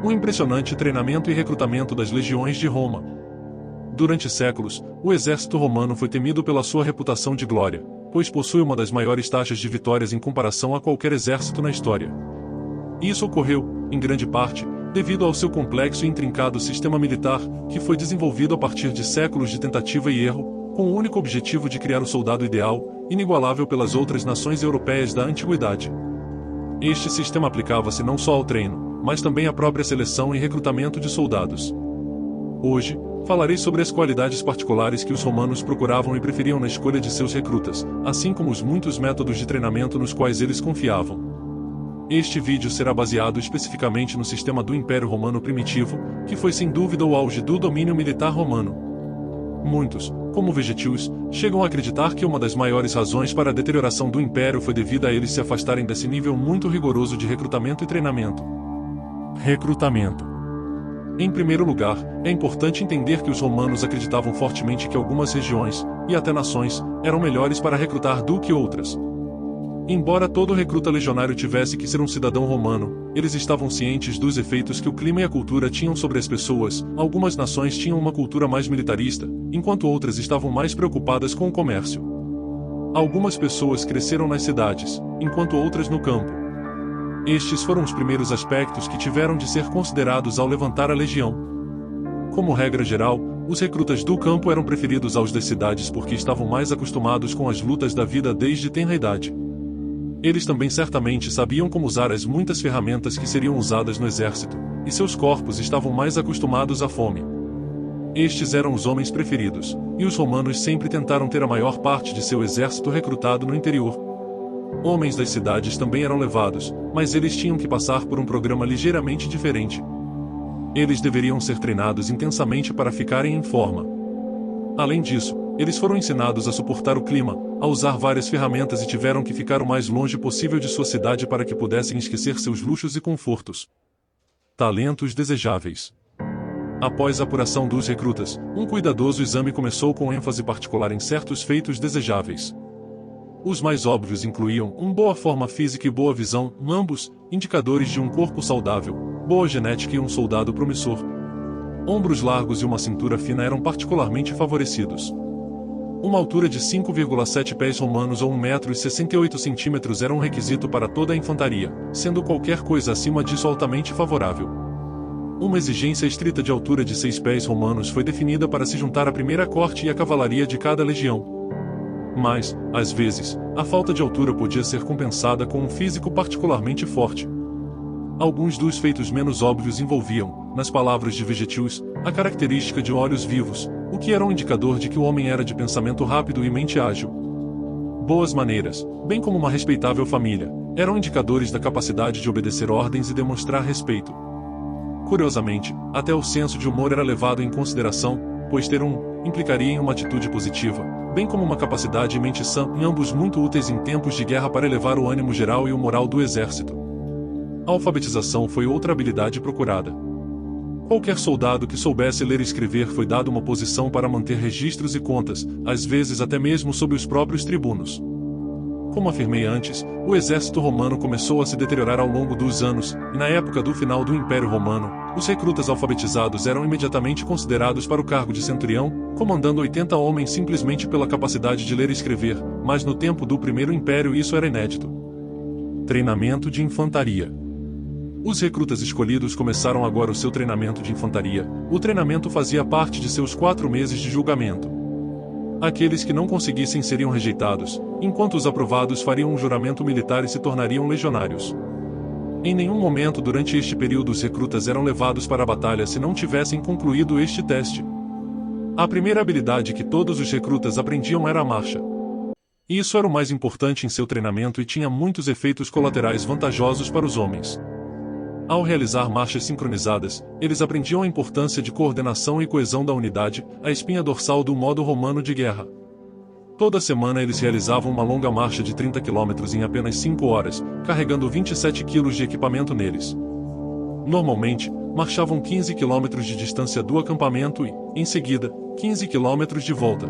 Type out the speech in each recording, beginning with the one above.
Um impressionante treinamento e recrutamento das legiões de Roma. Durante séculos, o exército romano foi temido pela sua reputação de glória, pois possui uma das maiores taxas de vitórias em comparação a qualquer exército na história. Isso ocorreu, em grande parte, devido ao seu complexo e intrincado sistema militar, que foi desenvolvido a partir de séculos de tentativa e erro, com o único objetivo de criar o soldado ideal, inigualável pelas outras nações europeias da antiguidade. Este sistema aplicava-se não só ao treino, mas também à própria seleção e recrutamento de soldados. Hoje, falarei sobre as qualidades particulares que os romanos procuravam e preferiam na escolha de seus recrutas, assim como os muitos métodos de treinamento nos quais eles confiavam. Este vídeo será baseado especificamente no sistema do Império Romano primitivo, que foi sem dúvida o auge do domínio militar romano. Muitos, como Vegetius, chegam a acreditar que uma das maiores razões para a deterioração do Império foi devido a eles se afastarem desse nível muito rigoroso de recrutamento e treinamento. Recrutamento. Em primeiro lugar, é importante entender que os romanos acreditavam fortemente que algumas regiões, e até nações, eram melhores para recrutar do que outras. Embora todo recruta legionário tivesse que ser um cidadão romano, eles estavam cientes dos efeitos que o clima e a cultura tinham sobre as pessoas. Algumas nações tinham uma cultura mais militarista, enquanto outras estavam mais preocupadas com o comércio. Algumas pessoas cresceram nas cidades, enquanto outras no campo. Estes foram os primeiros aspectos que tiveram de ser considerados ao levantar a legião. Como regra geral, os recrutas do campo eram preferidos aos das cidades porque estavam mais acostumados com as lutas da vida desde tenra idade. Eles também certamente sabiam como usar as muitas ferramentas que seriam usadas no exército, e seus corpos estavam mais acostumados à fome. Estes eram os homens preferidos, e os romanos sempre tentaram ter a maior parte de seu exército recrutado no interior. Homens das cidades também eram levados, mas eles tinham que passar por um programa ligeiramente diferente. Eles deveriam ser treinados intensamente para ficarem em forma. Além disso, eles foram ensinados a suportar o clima, a usar várias ferramentas e tiveram que ficar o mais longe possível de sua cidade para que pudessem esquecer seus luxos e confortos. Talentos desejáveis. Após a apuração dos recrutas, um cuidadoso exame começou com ênfase particular em certos feitos desejáveis. Os mais óbvios incluíam uma boa forma física e boa visão, ambos indicadores de um corpo saudável, boa genética e um soldado promissor. Ombros largos e uma cintura fina eram particularmente favorecidos. Uma altura de 5,7 pés romanos ou 1,68 m era um requisito para toda a infantaria, sendo qualquer coisa acima disso altamente favorável. Uma exigência estrita de altura de 6 pés romanos foi definida para se juntar à primeira corte e à cavalaria de cada legião. Mas, às vezes, a falta de altura podia ser compensada com um físico particularmente forte. Alguns dos feitos menos óbvios envolviam, nas palavras de Vegetius, a característica de olhos vivos, o que era um indicador de que o homem era de pensamento rápido e mente ágil. Boas maneiras, bem como uma respeitável família, eram indicadores da capacidade de obedecer ordens e demonstrar respeito. Curiosamente, até o senso de humor era levado em consideração, pois ter implicaria em uma atitude positiva, bem como uma capacidade e mente sã, ambos muito úteis em tempos de guerra para elevar o ânimo geral e o moral do exército. A alfabetização foi outra habilidade procurada. Qualquer soldado que soubesse ler e escrever foi dado uma posição para manter registros e contas, às vezes até mesmo sob os próprios tribunos. Como afirmei antes, o exército romano começou a se deteriorar ao longo dos anos, e na época do final do Império Romano, os recrutas alfabetizados eram imediatamente considerados para o cargo de centurião, comandando 80 homens simplesmente pela capacidade de ler e escrever, mas no tempo do Primeiro Império isso era inédito. Treinamento de infantaria. Os recrutas escolhidos começaram agora o seu treinamento de infantaria. O treinamento fazia parte de seus 4 meses de julgamento. Aqueles que não conseguissem seriam rejeitados, enquanto os aprovados fariam um juramento militar e se tornariam legionários. Em nenhum momento durante este período os recrutas eram levados para a batalha se não tivessem concluído este teste. A primeira habilidade que todos os recrutas aprendiam era a marcha. Isso era o mais importante em seu treinamento e tinha muitos efeitos colaterais vantajosos para os homens. Ao realizar marchas sincronizadas, eles aprendiam a importância de coordenação e coesão da unidade, a espinha dorsal do modo romano de guerra. Toda semana eles realizavam uma longa marcha de 30 km em apenas 5 horas, carregando 27 kg de equipamento neles. Normalmente, marchavam 15 km de distância do acampamento e, em seguida, 15 km de volta.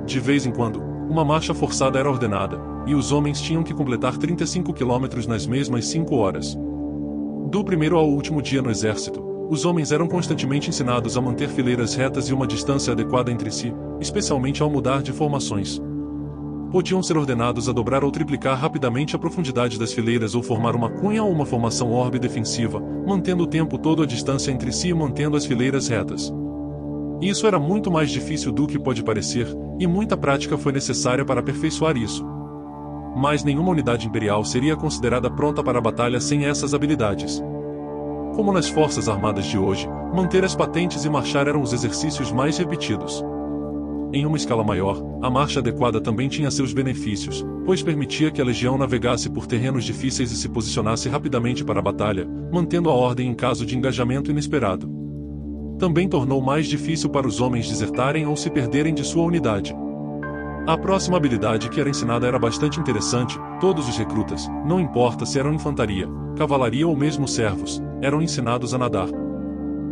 De vez em quando, uma marcha forçada era ordenada, e os homens tinham que completar 35 km nas mesmas 5 horas. Do primeiro ao último dia no exército, os homens eram constantemente ensinados a manter fileiras retas e uma distância adequada entre si, especialmente ao mudar de formações. Podiam ser ordenados a dobrar ou triplicar rapidamente a profundidade das fileiras ou formar uma cunha ou uma formação orbe defensiva, mantendo o tempo todo a distância entre si e mantendo as fileiras retas. Isso era muito mais difícil do que pode parecer, e muita prática foi necessária para aperfeiçoar isso. Mas nenhuma unidade imperial seria considerada pronta para a batalha sem essas habilidades. Como nas forças armadas de hoje, manter as patentes e marchar eram os exercícios mais repetidos. Em uma escala maior, a marcha adequada também tinha seus benefícios, pois permitia que a legião navegasse por terrenos difíceis e se posicionasse rapidamente para a batalha, mantendo a ordem em caso de engajamento inesperado. Também tornou mais difícil para os homens desertarem ou se perderem de sua unidade. A próxima habilidade que era ensinada era bastante interessante. Todos os recrutas, não importa se eram infantaria, cavalaria ou mesmo servos, eram ensinados a nadar.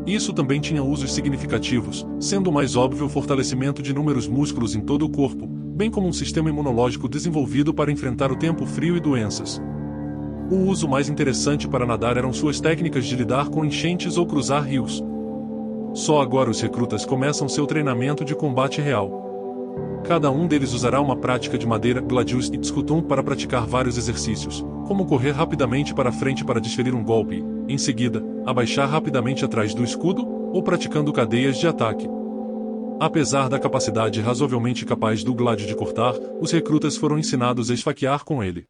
Isso também tinha usos significativos, sendo o mais óbvio o fortalecimento de inúmeros músculos em todo o corpo, bem como um sistema imunológico desenvolvido para enfrentar o tempo frio e doenças. O uso mais interessante para nadar eram suas técnicas de lidar com enchentes ou cruzar rios. Só agora os recrutas começam seu treinamento de combate real. Cada um deles usará uma prática de madeira, gladius e scutum para praticar vários exercícios, como correr rapidamente para frente para desferir um golpe, em seguida, abaixar rapidamente atrás do escudo, ou praticando cadeias de ataque. Apesar da capacidade razoavelmente capaz do gládio de cortar, os recrutas foram ensinados a esfaquear com ele.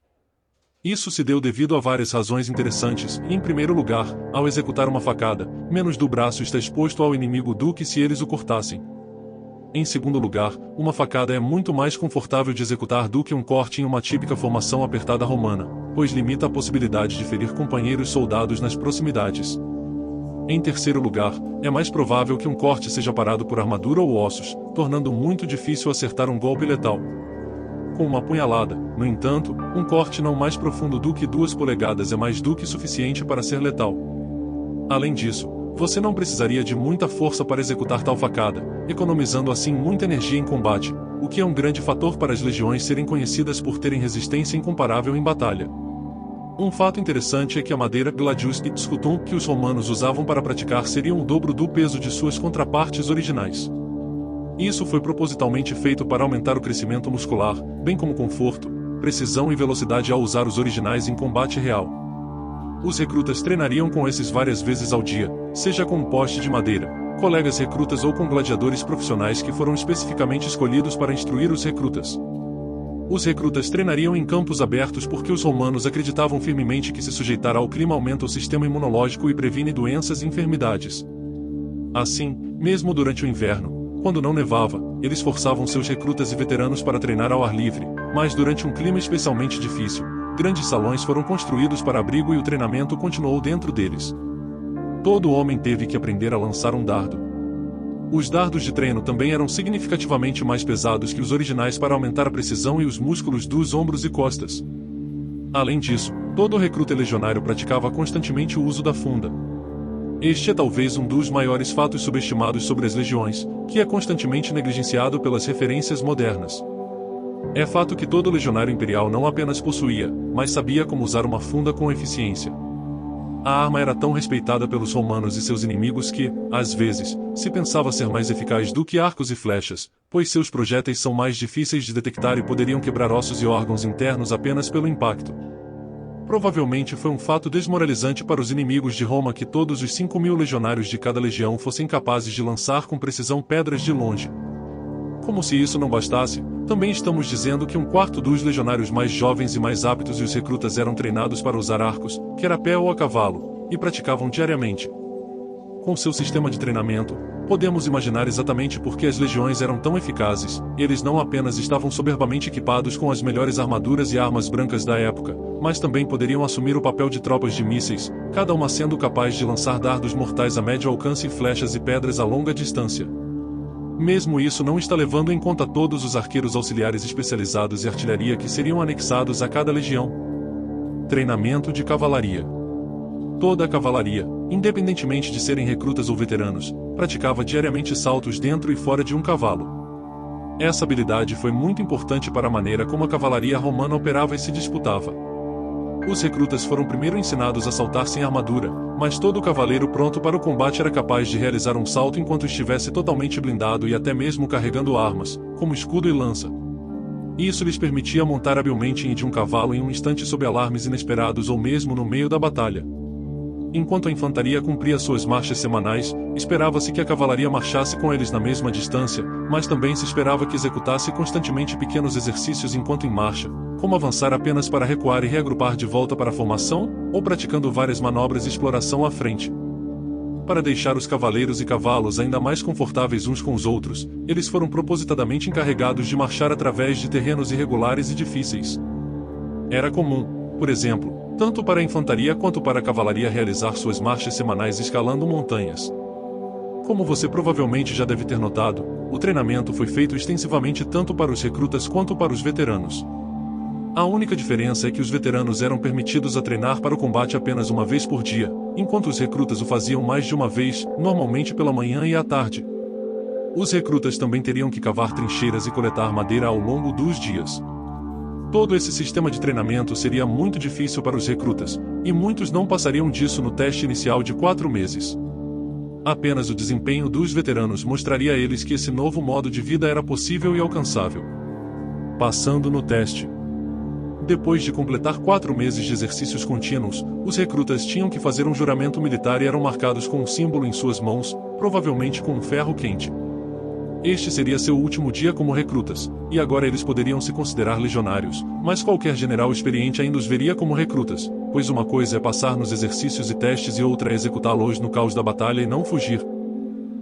Isso se deu devido a várias razões interessantes, e em primeiro lugar, ao executar uma facada, menos do braço está exposto ao inimigo do que se eles o cortassem. Em segundo lugar, uma facada é muito mais confortável de executar do que um corte em uma típica formação apertada romana, pois limita a possibilidade de ferir companheiros soldados nas proximidades. Em terceiro lugar, é mais provável que um corte seja parado por armadura ou ossos, tornando muito difícil acertar um golpe letal. Com uma punhalada, no entanto, um corte não mais profundo do que 2 polegadas é mais do que suficiente para ser letal. Além disso, você não precisaria de muita força para executar tal facada, economizando assim muita energia em combate, o que é um grande fator para as legiões serem conhecidas por terem resistência incomparável em batalha. Um fato interessante é que a madeira, gladius e scutum que os romanos usavam para praticar seriam o dobro do peso de suas contrapartes originais. Isso foi propositalmente feito para aumentar o crescimento muscular, bem como conforto, precisão e velocidade ao usar os originais em combate real. Os recrutas treinariam com esses várias vezes ao dia, seja com um poste de madeira, colegas recrutas ou com gladiadores profissionais que foram especificamente escolhidos para instruir os recrutas. Os recrutas treinariam em campos abertos porque os romanos acreditavam firmemente que se sujeitar ao clima aumenta o sistema imunológico e previne doenças e enfermidades. Assim, mesmo durante o inverno, quando não nevava, eles forçavam seus recrutas e veteranos para treinar ao ar livre, mas durante um clima especialmente difícil, grandes salões foram construídos para abrigo e o treinamento continuou dentro deles. Todo homem teve que aprender a lançar um dardo. Os dardos de treino também eram significativamente mais pesados que os originais para aumentar a precisão e os músculos dos ombros e costas. Além disso, todo recruta legionário praticava constantemente o uso da funda. Este é talvez um dos maiores fatos subestimados sobre as legiões, que é constantemente negligenciado pelas referências modernas. É fato que todo legionário imperial não apenas possuía, mas sabia como usar uma funda com eficiência. A arma era tão respeitada pelos romanos e seus inimigos que, às vezes, se pensava ser mais eficaz do que arcos e flechas, pois seus projéteis são mais difíceis de detectar e poderiam quebrar ossos e órgãos internos apenas pelo impacto. Provavelmente foi um fato desmoralizante para os inimigos de Roma que todos os 5.000 legionários de cada legião fossem capazes de lançar com precisão pedras de longe. Como se isso não bastasse, também estamos dizendo que 1/4 dos legionários mais jovens e mais aptos e os recrutas eram treinados para usar arcos, quer a pé ou a cavalo, e praticavam diariamente. Com seu sistema de treinamento, podemos imaginar exatamente por que as legiões eram tão eficazes. Eles não apenas estavam soberbamente equipados com as melhores armaduras e armas brancas da época, mas também poderiam assumir o papel de tropas de mísseis, cada uma sendo capaz de lançar dardos mortais a médio alcance e flechas e pedras a longa distância. Mesmo isso não está levando em conta todos os arqueiros auxiliares especializados e artilharia que seriam anexados a cada legião. Treinamento de cavalaria. Toda a cavalaria, independentemente de serem recrutas ou veteranos, praticava diariamente saltos dentro e fora de um cavalo. Essa habilidade foi muito importante para a maneira como a cavalaria romana operava e se disputava. Os recrutas foram primeiro ensinados a saltar sem armadura, mas todo cavaleiro pronto para o combate era capaz de realizar um salto enquanto estivesse totalmente blindado e até mesmo carregando armas, como escudo e lança. Isso lhes permitia montar habilmente em de um cavalo em um instante sob alarmes inesperados ou mesmo no meio da batalha. Enquanto a infantaria cumpria suas marchas semanais, esperava-se que a cavalaria marchasse com eles na mesma distância, mas também se esperava que executasse constantemente pequenos exercícios enquanto em marcha, como avançar apenas para recuar e reagrupar de volta para a formação, ou praticando várias manobras de exploração à frente. Para deixar os cavaleiros e cavalos ainda mais confortáveis uns com os outros, eles foram propositadamente encarregados de marchar através de terrenos irregulares e difíceis. Era comum, por exemplo, tanto para a infantaria quanto para a cavalaria realizar suas marchas semanais escalando montanhas. Como você provavelmente já deve ter notado, o treinamento foi feito extensivamente tanto para os recrutas quanto para os veteranos. A única diferença é que os veteranos eram permitidos a treinar para o combate apenas uma vez por dia, enquanto os recrutas o faziam mais de uma vez, normalmente pela manhã e à tarde. Os recrutas também teriam que cavar trincheiras e coletar madeira ao longo dos dias. Todo esse sistema de treinamento seria muito difícil para os recrutas, e muitos não passariam disso no teste inicial de 4 meses. Apenas o desempenho dos veteranos mostraria a eles que esse novo modo de vida era possível e alcançável. Passando no teste. Depois de completar 4 meses de exercícios contínuos, os recrutas tinham que fazer um juramento militar e eram marcados com um símbolo em suas mãos, provavelmente com um ferro quente. Este seria seu último dia como recrutas, e agora eles poderiam se considerar legionários, mas qualquer general experiente ainda os veria como recrutas, pois uma coisa é passar nos exercícios e testes e outra é executá-los no caos da batalha e não fugir.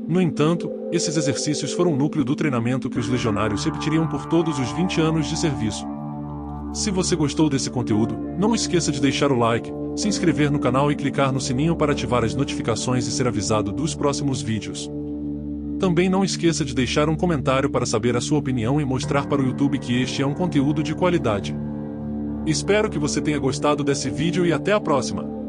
No entanto, esses exercícios foram o núcleo do treinamento que os legionários repetiriam por todos os 20 anos de serviço. Se você gostou desse conteúdo, não esqueça de deixar o like, se inscrever no canal e clicar no sininho para ativar as notificações e ser avisado dos próximos vídeos. Também não esqueça de deixar um comentário para saber a sua opinião e mostrar para o YouTube que este é um conteúdo de qualidade. Espero que você tenha gostado desse vídeo e até a próxima!